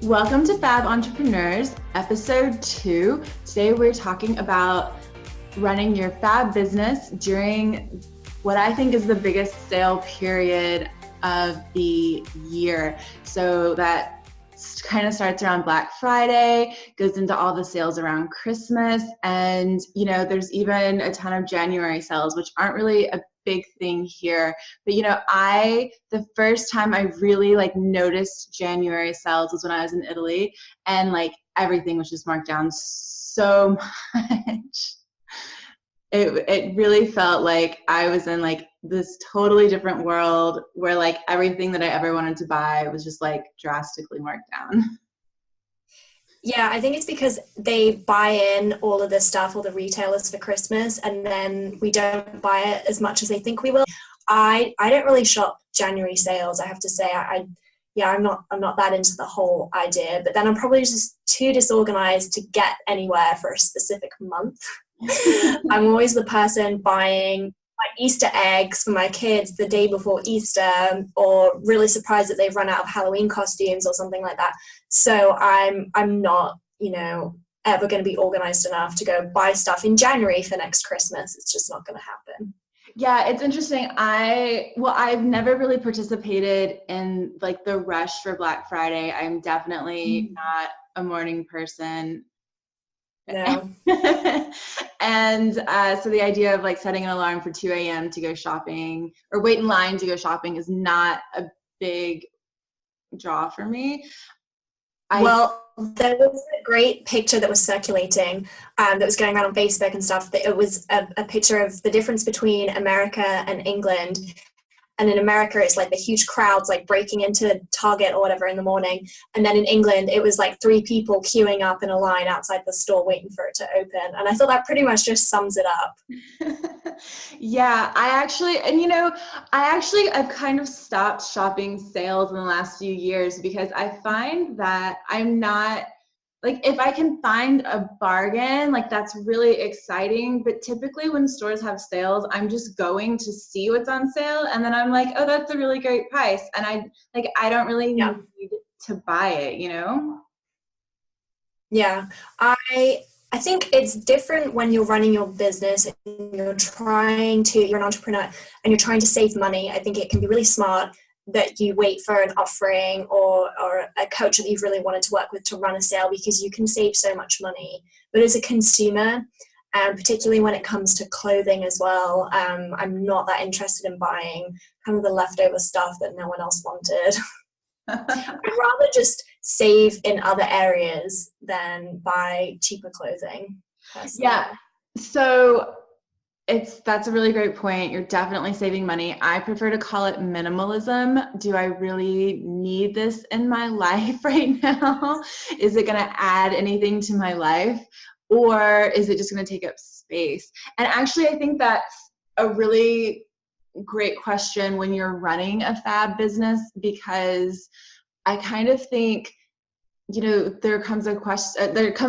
Welcome to FAB Entrepreneurs, episode 2. Today we're talking about running your FAB business during what I think is the biggest sale period of the year. So that kind of starts around Black Friday, goes into all the sales around Christmas, and there's even a ton of January sales, which aren't really a big thing here. But the first time I really noticed January sales was when I was in Italy, and everything was just marked down so much. It really felt like I was in this totally different world where everything that I ever wanted to buy was just drastically marked down. Yeah, I think it's because they buy in all of this stuff, all the retailers for Christmas, and then we don't buy it as much as they think we will. I don't really shop January sales, I have to say. I'm not that into the whole idea, but then I'm probably just too disorganized to get anywhere for a specific month. I'm always the person buying Easter eggs for my kids the day before Easter, or really surprised that they've run out of Halloween costumes or something like that. So I'm not, ever going to be organized enough to go buy stuff in January for next Christmas. It's just not going to happen. Yeah, it's interesting. I've never really participated in the rush for Black Friday. I'm definitely not a morning person. No. And so the idea of setting an alarm for 2 a.m. to go shopping or wait in line to go shopping is not a big draw for me. Well, there was a great picture that was circulating that was going around on Facebook and stuff. That it was a picture of the difference between America and England. And in America, it's the huge crowds breaking into Target or whatever in the morning. And then in England, it was 3 people queuing up in a line outside the store waiting for it to open. And I thought that pretty much just sums it up. Yeah, I've kind of stopped shopping sales in the last few years because I find that I'm not, if I can find a bargain, that's really exciting. But typically when stores have sales, I'm just going to see what's on sale. And then I'm oh, that's a really great price. And I don't really need to buy it, Yeah. I think it's different when you're running your business and you're an entrepreneur and you're trying to save money. I think it can be really smart that you wait for an offering or a coach that you've really wanted to work with to run a sale, because you can save so much money. But as a consumer, and particularly when it comes to clothing as well, I'm not that interested in buying kind of the leftover stuff that no one else wanted. I'd rather just save in other areas than buy cheaper clothing, personally. Yeah. So that's a really great point. You're definitely saving money. I prefer to call it minimalism. Do I really need this in my life right now? Is it going to add anything to my life, or is it just going to take up space? And actually, I think that's a really great question when you're running a FAB business, because I kind of think, there comes a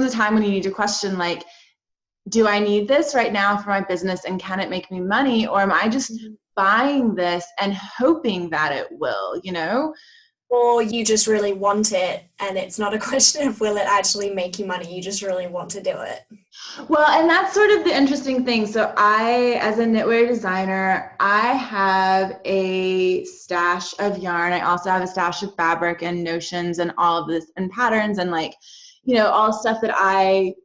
time when you need to question, do I need this right now for my business, and can it make me money? Or am I just buying this and hoping that it will, Or you just really want it, and it's not a question of will it actually make you money. You just really want to do it. Well, and that's sort of the interesting thing. So as a knitwear designer, I have a stash of yarn. I also have a stash of fabric and notions and all of this and patterns and all stuff that I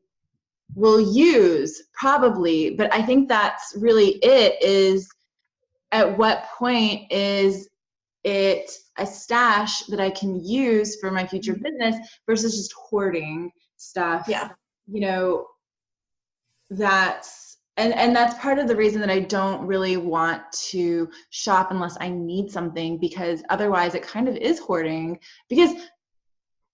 will use probably. But I think that's really is at what point is it a stash that I can use for my future business versus just hoarding stuff. Yeah. That's part of the reason that I don't really want to shop unless I need something, because otherwise it kind of is hoarding. Because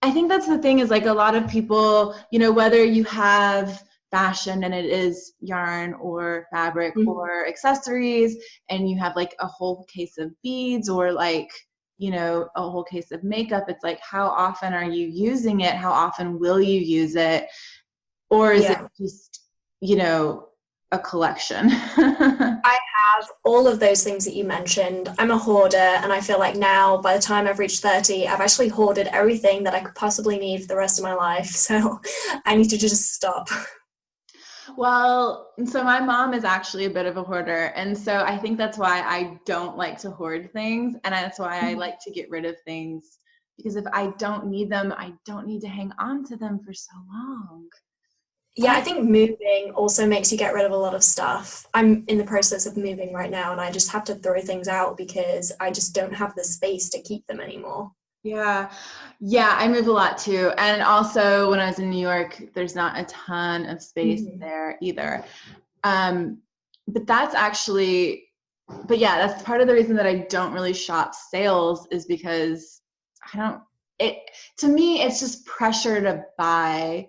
I think that's the thing is a lot of people, whether you have fashion and it is yarn or fabric or accessories, and you have a whole case of beads or a whole case of makeup, it's how often are you using it? How often will you use it? Or is it just, a collection. I have all of those things that you mentioned. I'm a hoarder, and I feel like now, by the time I've reached 30, I've actually hoarded everything that I could possibly need for the rest of my life. So I need to just stop. Well, so my mom is actually a bit of a hoarder. And so I think that's why I don't like to hoard things. And that's why I like to get rid of things. Because if I don't need them, I don't need to hang on to them for so long. Yeah, I think moving also makes you get rid of a lot of stuff. I'm in the process of moving right now, and I just have to throw things out because I just don't have the space to keep them anymore. Yeah. Yeah, I move a lot too. And also when I was in New York, there's not a ton of space there either. But that's actually, but yeah, that's part of the reason that I don't really shop sales is because to me, it's just pressure to buy.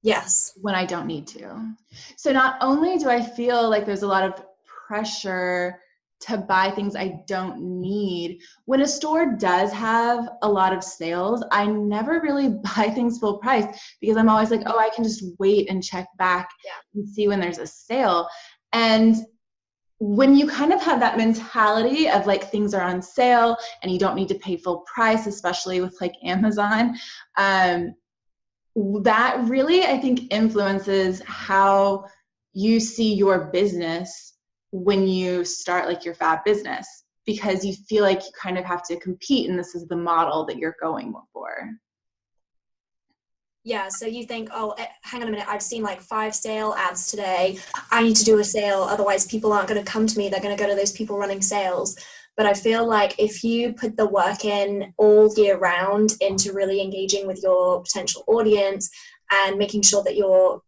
Yes. When I don't need to. So not only do I feel like there's a lot of pressure to buy things I don't need, when a store does have a lot of sales, I never really buy things full price because I'm always like, oh, I can just wait and check back and see when there's a sale. And when you kind of have that mentality of like things are on sale and you don't need to pay full price, especially with like Amazon, that really, I think, influences how you see your business when you start like your FAB business, because you feel like you kind of have to compete and this is the model that you're going for. Yeah, so you think, oh, hang on a minute, I've seen like 5 sale ads today. I need to do a sale, otherwise people aren't going to come to me. They're going to go to those people running sales. But I feel like if you put the work in all year round into really engaging with your potential audience and making sure that your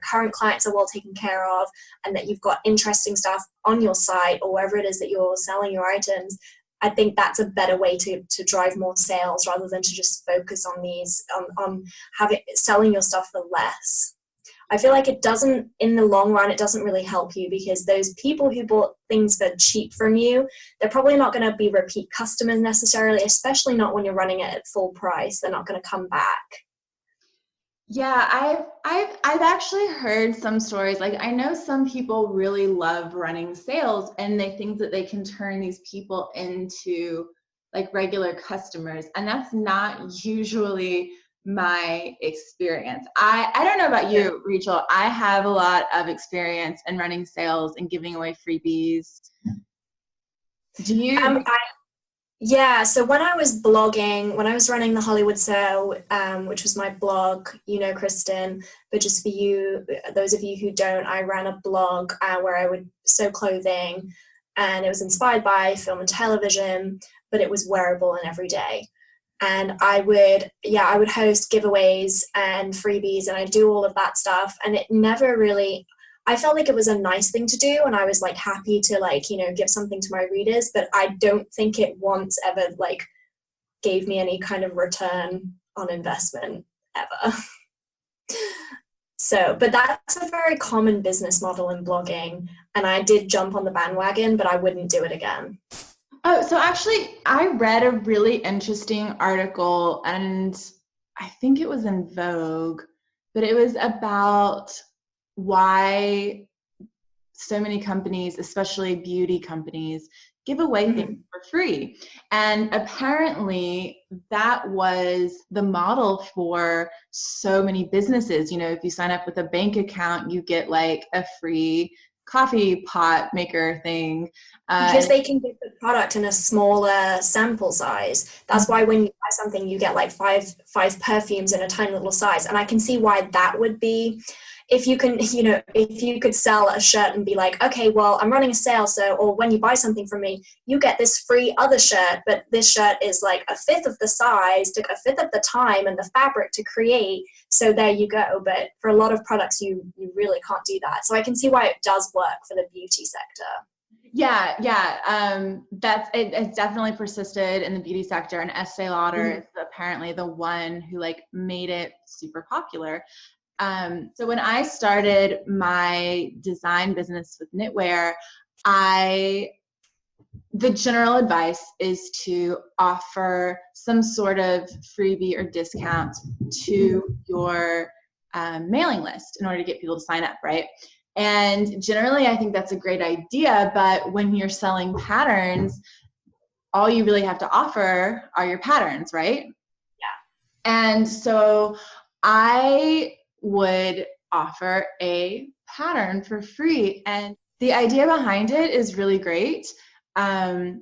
current clients are well taken care of and that you've got interesting stuff on your site or wherever it is that you're selling your items, I think that's a better way to drive more sales rather than to just focus on selling your stuff for less. I feel like it doesn't, in the long run, it doesn't really help you because those people who bought things for cheap from you, they're probably not going to be repeat customers necessarily, especially not when you're running it at full price. They're not going to come back. Yeah, I've actually heard some stories. Like I know some people really love running sales and they think that they can turn these people into like regular customers, and that's not usually my experience. I don't know about you, Rachel. I have a lot of experience in running sales and giving away freebies. Do you? Yeah, so when I was blogging, when I was running the Hollywood sale, which was my blog, Kristen, but just for you, those of you who don't, I ran a blog where I would sew clothing, and it was inspired by film and television, but it was wearable and everyday. And I would host giveaways and freebies, and I'd do all of that stuff, and it never really, I felt like it was a nice thing to do, and I was like happy to give something to my readers, but I don't think it once ever gave me any kind of return on investment ever. So, but that's a very common business model in blogging, and I did jump on the bandwagon, but I wouldn't do it again. Oh, so actually I read a really interesting article, and I think it was in Vogue, but it was about why so many companies, especially beauty companies, give away things for free. And apparently that was the model for so many businesses. If you sign up with a bank account, you get like a free coffee pot maker thing. Because they can get the product in a smaller sample size. That's why when you buy something, you get like five perfumes in a tiny little size. And I can see why that would be. If you could sell a shirt and be like, okay, well, I'm running a sale, or when you buy something from me, you get this free other shirt, but this shirt is like a fifth of the size, took a fifth of the time and the fabric to create. So there you go. But for a lot of products, you really can't do that. So I can see why it does work for the beauty sector. Yeah. It's definitely persisted in the beauty sector, and Estee Lauder is apparently the one who made it super popular. So when I started my design business with knitwear, the general advice is to offer some sort of freebie or discount to your mailing list in order to get people to sign up, right? And generally, I think that's a great idea. But when you're selling patterns, all you really have to offer are your patterns, right? Yeah. And so I would offer a pattern for free. And the idea behind it is really great. The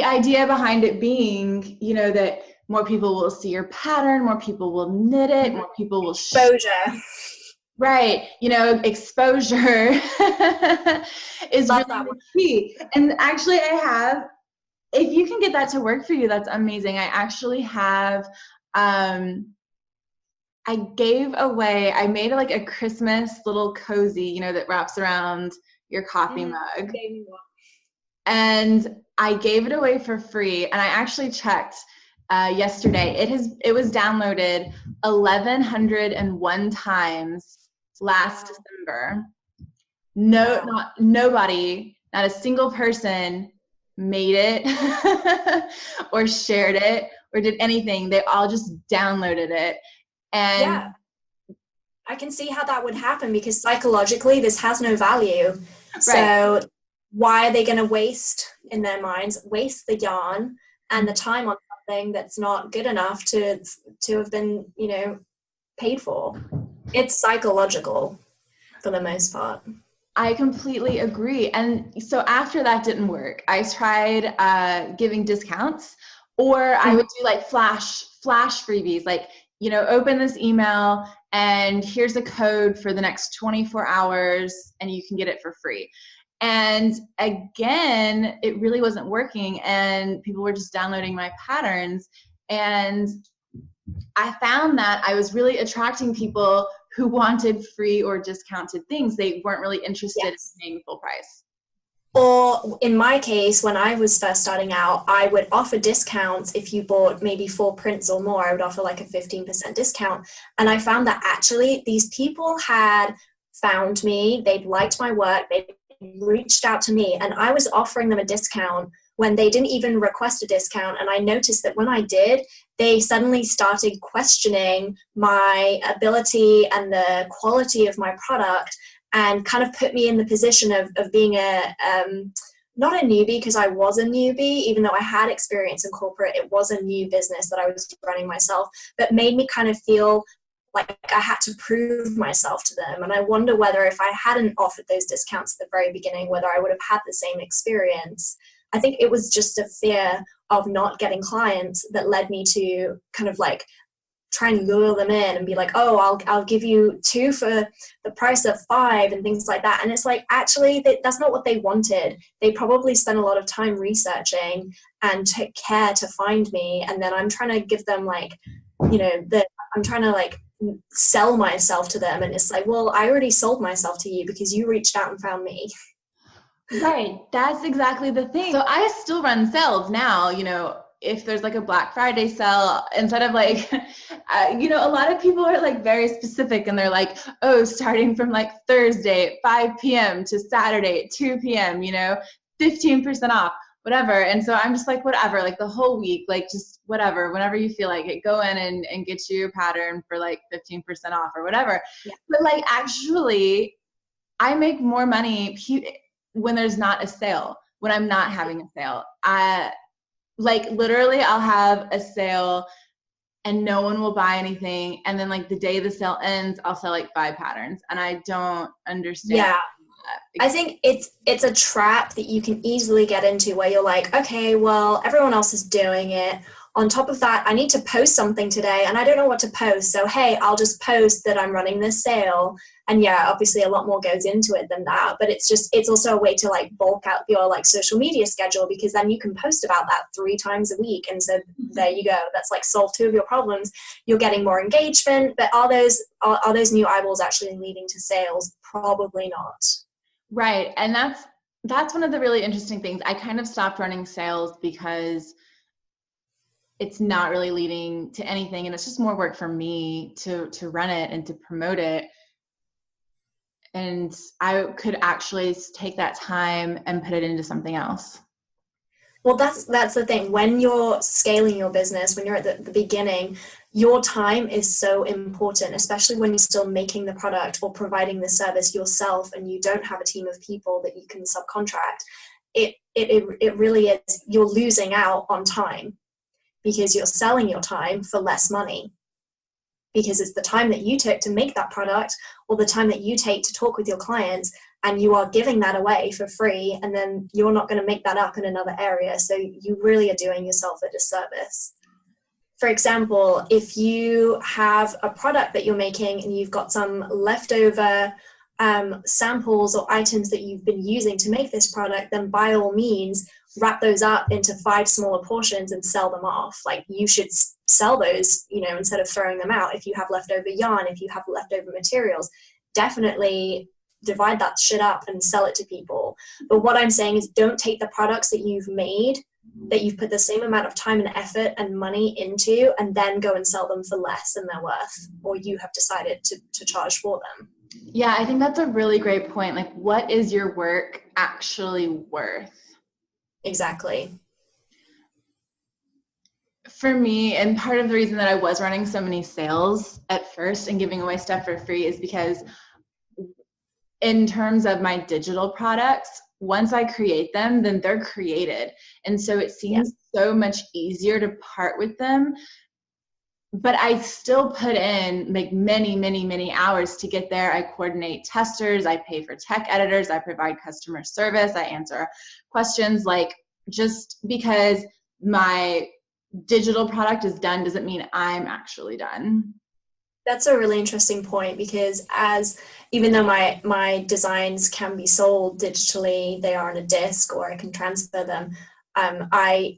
idea behind it being, that more people will see your pattern, more people will knit it, more people will exposure. Right. Exposure is Love really that the one. key. And actually if you can get that to work for you, that's amazing. I actually have, I made like a Christmas little cozy, that wraps around your coffee mug. And I gave it away for free. And I actually checked yesterday. It was downloaded 1,101 times last December. Nobody, not a single person made it or shared it or did anything. They all just downloaded it. And yeah, I can see how that would happen because psychologically this has no value. Right. So why are they going to waste the yarn and the time on something that's not good enough to have been, paid for? It's psychological for the most part. I completely agree. And so after that didn't work, I tried giving discounts, or I would do like flash freebies, like, open this email and here's a code for the next 24 hours and you can get it for free. And again, it really wasn't working and people were just downloading my patterns. And I found that I was really attracting people who wanted free or discounted things. They weren't really interested in paying full price. Or in my case, when I was first starting out, I would offer discounts. If you bought maybe 4 prints or more, I would offer like a 15% discount. And I found that actually these people had found me, they'd liked my work, they'd reached out to me, and I was offering them a discount when they didn't even request a discount. And I noticed that when I did, they suddenly started questioning my ability and the quality of my product, and kind of put me in the position of being not a newbie, because I was a newbie, even though I had experience in corporate. It was a new business that I was running myself, but made me kind of feel like I had to prove myself to them. And I wonder whether if I hadn't offered those discounts at the very beginning, whether I would have had the same experience. I think it was just a fear of not getting clients that led me to kind of like try and lure them in and be like, oh, I'll give you 2 for the price of 5 and things like that. And it's like, actually, that's not what they wanted. They probably spent a lot of time researching and took care to find me. And then I'm trying to give them like, I'm trying to like sell myself to them. And it's like, well, I already sold myself to you because you reached out and found me. Right. That's exactly the thing. So I still run sales now, if there's like a Black Friday sale, instead of like, a lot of people are like very specific and they're like, oh, starting from like Thursday at 5 p.m. to Saturday at 2 p.m., 15% off, whatever. And so I'm just like, whatever, like the whole week, like just whatever, whenever you feel like it, go in and get you a pattern for like 15% off or whatever. Yeah. But like, actually, I make more money when there's not a sale, when I'm not having a sale. Like literally I'll have a sale and no one will buy anything. And then like the day the sale ends, I'll sell like 5 patterns. And I don't understand. Yeah. I think it's a trap that you can easily get into where you're like, okay, well, everyone else is doing it. On top of that, I need to post something today and I don't know what to post. So, hey, I'll just post that I'm running this sale. And yeah, obviously a lot more goes into it than that. But it's also a way to like bulk out your like social media schedule, because then you can post about that 3 times a week. And so there you go. That's like solved 2 of your problems. You're getting more engagement, but are those new eyeballs actually leading to sales? Probably not. Right. And that's one of the really interesting things. I kind of stopped running sales because it's not really leading to anything, and it's just more work for me to run it and to promote it. And I could actually take that time and put it into something else. Well, that's the thing. When you're scaling your business, when you're at the beginning, your time is so important, especially when you're still making the product or providing the service yourself and you don't have a team of people that you can subcontract. It really is, you're losing out on time because you're selling your time for less money, because it's the time that you took to make that product or the time that you take to talk with your clients, and you are giving that away for free, and then you're not going to make that up in another area. So you really are doing yourself a disservice. For example, if you have a product that you're making and you've got some leftover samples or items that you've been using to make this product, then by all means, wrap those up into 5 smaller portions and sell them off. Like, you should sell those, instead of throwing them out. If you have leftover yarn, if you have leftover materials, definitely divide that shit up and sell it to people. But what I'm saying is, don't take the products that you've made, that you've put the same amount of time and effort and money into, and then go and sell them for less than they're worth, or you have decided to charge for them. Yeah, I think that's a really great point. Like, what is your work actually worth? Exactly. For me, and part of the reason that I was running so many sales at first and giving away stuff for free is because in terms of my digital products, once I create them, then they're created. And so it seems so much easier to part with them. But I still put in like many, many, many hours to get there. I coordinate testers, I pay for tech editors, I provide customer service, I answer questions. Like, just because my digital product is done doesn't mean I'm actually done. That's a really interesting point, because even though my designs can be sold digitally, they are on a disc or I can transfer them, I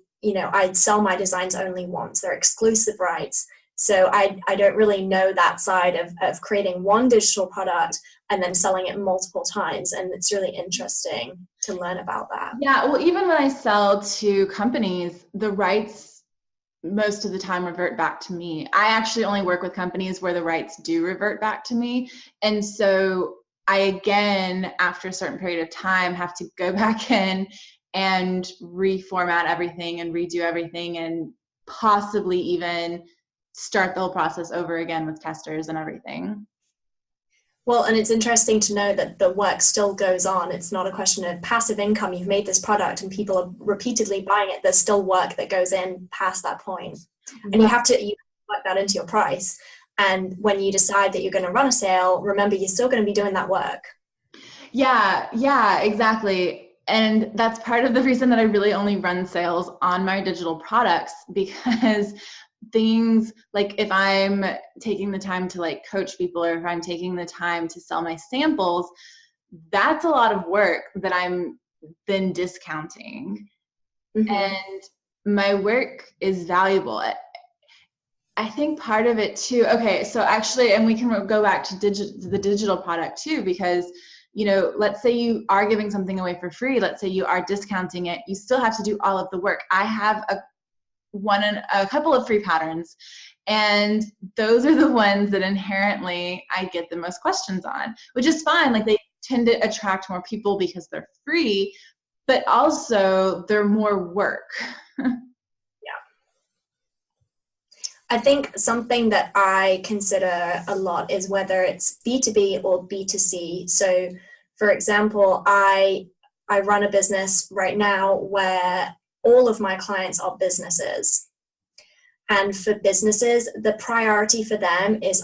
sell my designs only once. They're exclusive rights. So I don't really know that side of creating one digital product and then selling it multiple times. And it's really interesting to learn about that. Yeah, well, even when I sell to companies, the rights most of the time revert back to me. I actually only work with companies where the rights do revert back to me. And so I, again, after a certain period of time, have to go back in and reformat everything and redo everything and possibly even start the whole process over again with testers and everything. Well, and it's interesting to know that the work still goes on. It's not a question of passive income. You've made this product and people are repeatedly buying it. There's still work that goes in past that point. And you have to work that into your price. And when you decide that you're going to run a sale, remember, you're still going to be doing that work. Yeah, exactly. And that's part of the reason that I really only run sales on my digital products, because things like, if I'm taking the time to like coach people, or if I'm taking the time to sell my samples, that's a lot of work that I'm then discounting. Mm-hmm. And my work is valuable. I think part of it too, okay, so actually, and we can go back to the digital product too, because let's say you are giving something away for free, let's say you are discounting it, you still have to do all of the work. I have a couple of free patterns, and those are the ones that inherently I get the most questions on, which is fine. Like, they tend to attract more people because they're free, but also they're more work. Yeah. I think something that I consider a lot is whether it's B2B or B2C. So, for example, I run a business right now where all of my clients are businesses. And for businesses, the priority for them is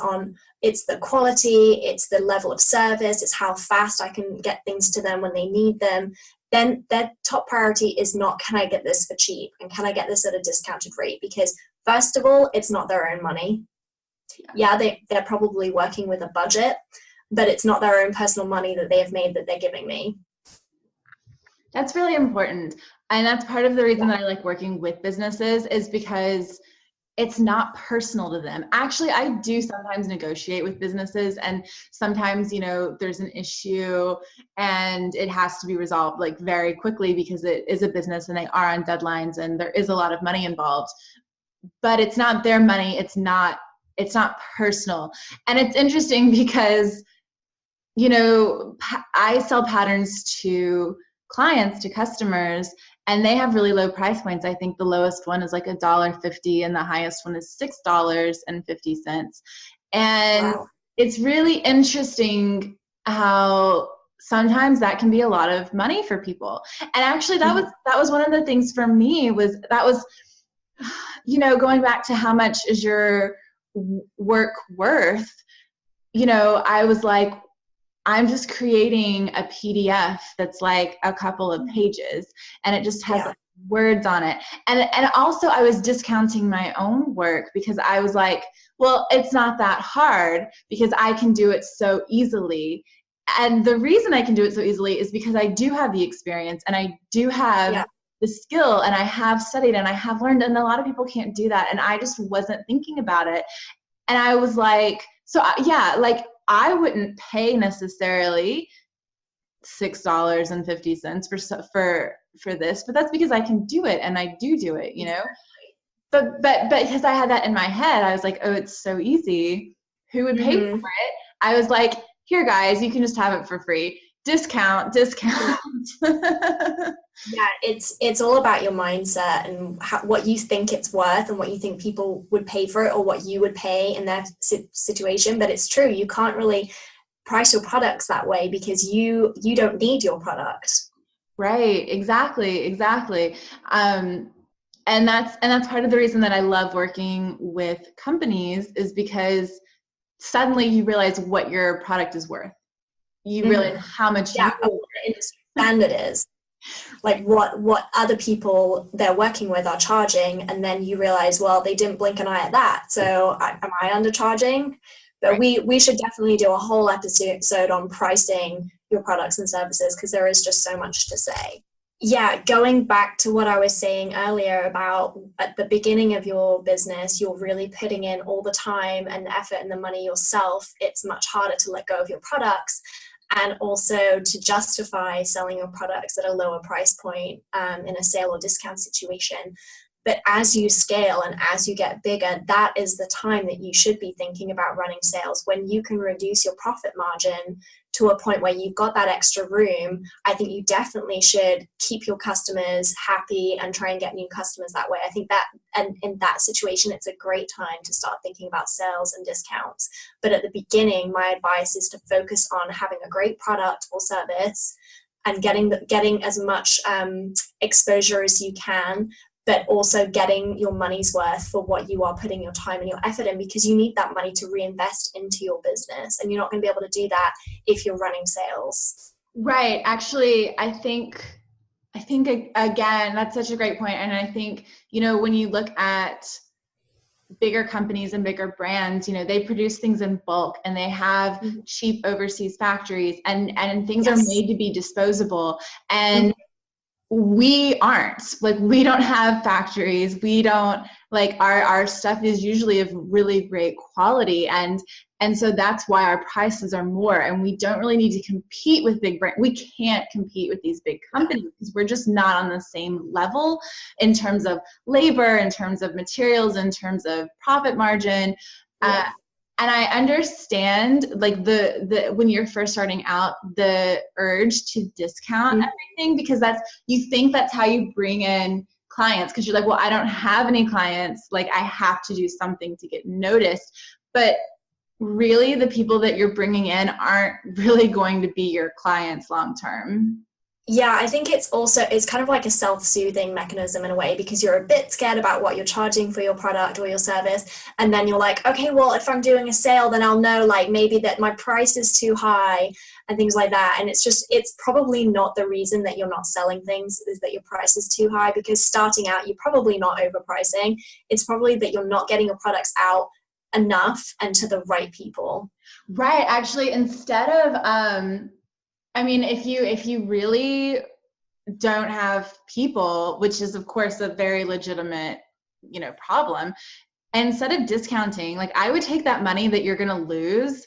it's the quality, it's the level of service, it's how fast I can get things to them when they need them. Then their top priority is not, can I get this for cheap? And can I get this at a discounted rate? Because first of all, it's not their own money. Yeah, they're probably working with a budget, but it's not their own personal money that they have made that they're giving me. That's really important. And that's part of the reason that I like working with businesses, is because it's not personal to them. Actually, I do sometimes negotiate with businesses, and sometimes, there's an issue and it has to be resolved like very quickly because it is a business and they are on deadlines and there is a lot of money involved. But it's not their money. It's not personal. And it's interesting because, I sell patterns to clients, to customers, and they have really low price points. I think the lowest one is like $1.50 and the highest one is $6.50. And Wow. it's really interesting how sometimes that can be a lot of money for people. And actually that was one of the things for me was going back to how much is your work worth. I was like, I'm just creating a PDF that's like a couple of pages and it just has like words on it. And also I was discounting my own work because I was like, well, it's not that hard because I can do it so easily. And the reason I can do it so easily is because I do have the experience and I do have the skill and I have studied and I have learned, and a lot of people can't do that. And I just wasn't thinking about it. And I was like, like I wouldn't pay necessarily $6.50 for this, but that's because I can do it and I do it, But because I had that in my head, I was like, oh, it's so easy. Who would pay for it? I was like, here, guys, you can just have it for free. Discount. Yeah, it's all about your mindset and what you think it's worth and what you think people would pay for it or what you would pay in their situation. But it's true, you can't really price your products that way because you don't need your product. Right, exactly. And that's part of the reason that I love working with companies is because suddenly you realize what your product is worth. You realize how much what the industry standard is, like what other people they're working with are charging, and then you realize, well, they didn't blink an eye at that, so am I undercharging? But right. we should definitely do a whole episode on pricing your products and services because there is just so much to say. Yeah, going back to what I was saying earlier about at the beginning of your business, you're really putting in all the time and the effort and the money yourself. It's much harder to let go of your products and also to justify selling your products at a lower price point in a sale or discount situation. But as you scale and as you get bigger, that is the time that you should be thinking about running sales. When you can reduce your profit margin to a point where you've got that extra room, I think you definitely should keep your customers happy and try and get new customers that way. I think that, and in that situation, it's a great time to start thinking about sales and discounts. But at the beginning, my advice is to focus on having a great product or service and getting as much exposure as you can, but also getting your money's worth for what you are putting your time and your effort in, because you need that money to reinvest into your business. And you're not going to be able to do that if you're running sales. Right. Actually, I think again, that's such a great point. And I think, when you look at bigger companies and bigger brands, they produce things in bulk and they have cheap overseas factories and things are made to be disposable. And we aren't, like, we don't have factories. We don't, like, our stuff is usually of really great quality. And so that's why our prices are more, and we don't really need to compete with big brands. We can't compete with these big companies because we're just not on the same level in terms of labor, in terms of materials, in terms of profit margin. And I understand, like, the when you're first starting out, the urge to discount everything, because you think that's how you bring in clients, because you're like, well, I don't have any clients, like, I have to do something to get noticed. But really, the people that you're bringing in aren't really going to be your clients long term. Yeah, I think it's kind of like a self-soothing mechanism in a way, because you're a bit scared about what you're charging for your product or your service. And then you're like, okay, well, if I'm doing a sale, then I'll know, like, maybe that my price is too high and things like that. And it's probably not the reason that you're not selling things is that your price is too high, because starting out, you're probably not overpricing. It's probably that you're not getting your products out enough and to the right people. Right. Actually, instead of, if you really don't have people, which is of course a very legitimate, problem, instead of discounting, like, I would take that money that you're going to lose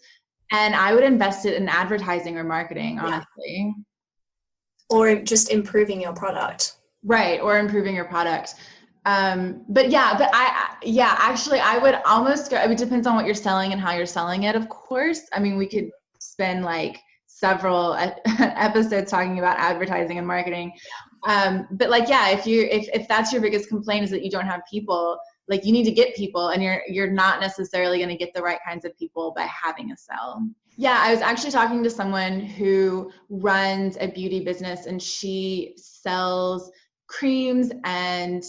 and I would invest it in advertising or marketing, honestly. Or just improving your product. Right. Or improving your product. Actually, I would almost go, it depends on what you're selling and how you're selling it, of course. I mean, we could spend like several episodes talking about advertising and marketing. But like, yeah, if that's your biggest complaint is that you don't have people, like you need to get people, and you're not necessarily going to get the right kinds of people by having a sale. Yeah, I was actually talking to someone who runs a beauty business, and she sells creams and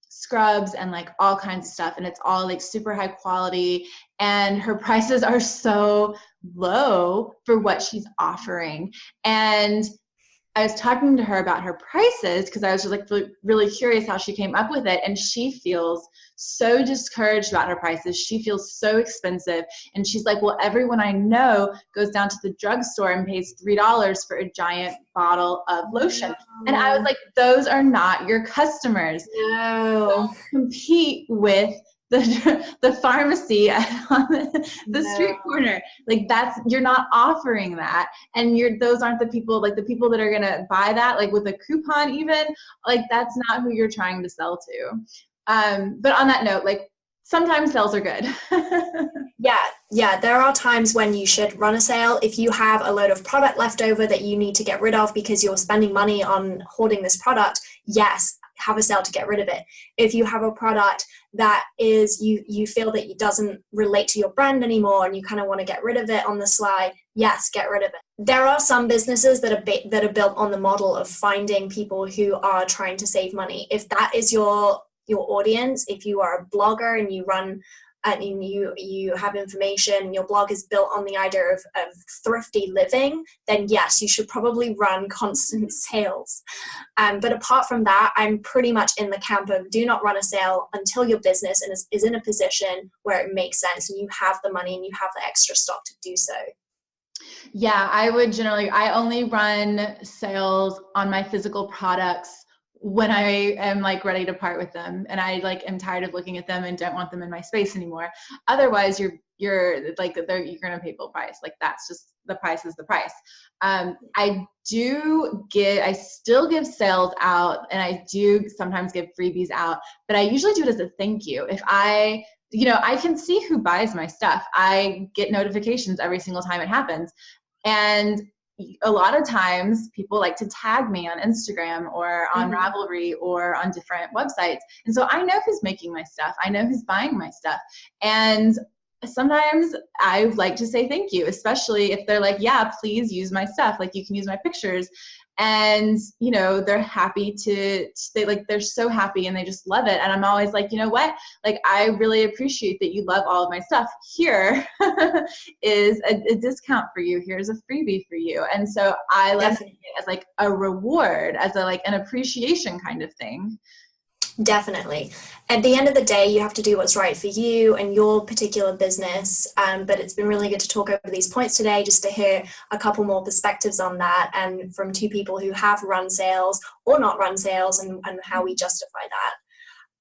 scrubs and like all kinds of stuff, and it's all like super high quality, and her prices are so low for what she's offering. And I was talking to her about her prices because I was just like really curious how she came up with it, and she feels so discouraged about her prices. She feels so expensive, and she's like, well, everyone I know goes down to the drugstore and pays $3 for a giant bottle of lotion. No. And I was like, those are not your customers. No. Don't compete with the pharmacy on the street corner. Like you're not offering that, and those aren't the people, like the people that are gonna buy that, like with a coupon even, like that's not who you're trying to sell to. But on that note, like sometimes sales are good. Yeah, there are times when you should run a sale. If you have a load of product left over that you need to get rid of because you're spending money on hoarding this product, yes, have a sale to get rid of it. If you have a product that is you feel that it doesn't relate to your brand anymore and you kind of want to get rid of it on the slide, yes, get rid of it. There are some businesses that are built on the model of finding people who are trying to save money. If that is your audience, if you are a blogger and you run and you have information, your blog is built on the idea of thrifty living, then yes, you should probably run constant sales. But apart from that, I'm pretty much in the camp of do not run a sale until your business is in a position where it makes sense and you have the money and you have the extra stock to do so. Yeah, I only run sales on my physical products when I am like ready to part with them, and I like am tired of looking at them and don't want them in my space anymore. Otherwise, you're like you're gonna pay full price. Like that's just the price is the price. I still give sales out, and I do sometimes give freebies out, but I usually do it as a thank you. If I can see who buys my stuff. I get notifications every single time it happens, and a lot of times people like to tag me on Instagram or on Ravelry or on different websites. And so I know who's making my stuff. I know who's buying my stuff. And sometimes I like to say thank you, especially if they're like, yeah, please use my stuff. Like you can use my pictures. And, they're happy they're so happy and they just love it. And I'm always like, you know what? Like, I really appreciate that you love all of my stuff. Here is a discount for you. Here's a freebie for you. And so I love it as like a reward, as an appreciation kind of thing. Definitely. At the end of the day, you have to do what's right for you and your particular business. But it's been really good to talk over these points today, just to hear a couple more perspectives on that, and from two people who have run sales or not run sales, and how we justify that.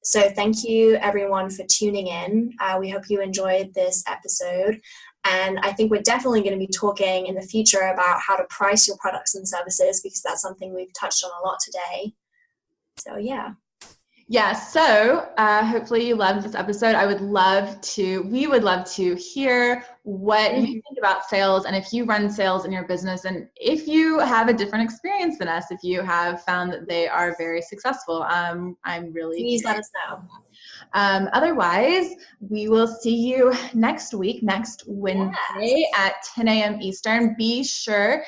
So thank you everyone for tuning in. We hope you enjoyed this episode. And I think we're definitely going to be talking in the future about how to price your products and services, because that's something we've touched on a lot today. So yeah. Yeah, so hopefully you loved this episode. We would love to hear what you think about sales, and if you run sales in your business, and if you have a different experience than us, if you have found that they are very successful. I'm really Please let us know. Otherwise, we will see you next week, next Wednesday at 10 a.m. Eastern. Be sure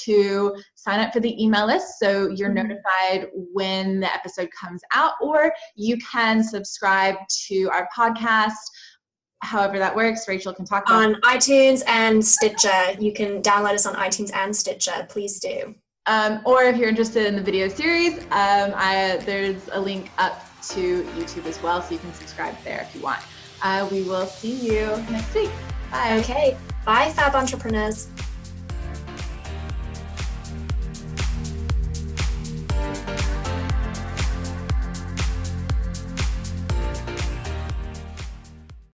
to sign up for the email list so you're notified when the episode comes out, or you can subscribe to our podcast. However that works, Rachel can talk about on iTunes and Stitcher. You can download us on iTunes and Stitcher. Please do. Or if you're interested in the video series, there's a link up to YouTube as well, so you can subscribe there if you want. We will see you next week. Bye. Okay. Bye, Fab Entrepreneurs.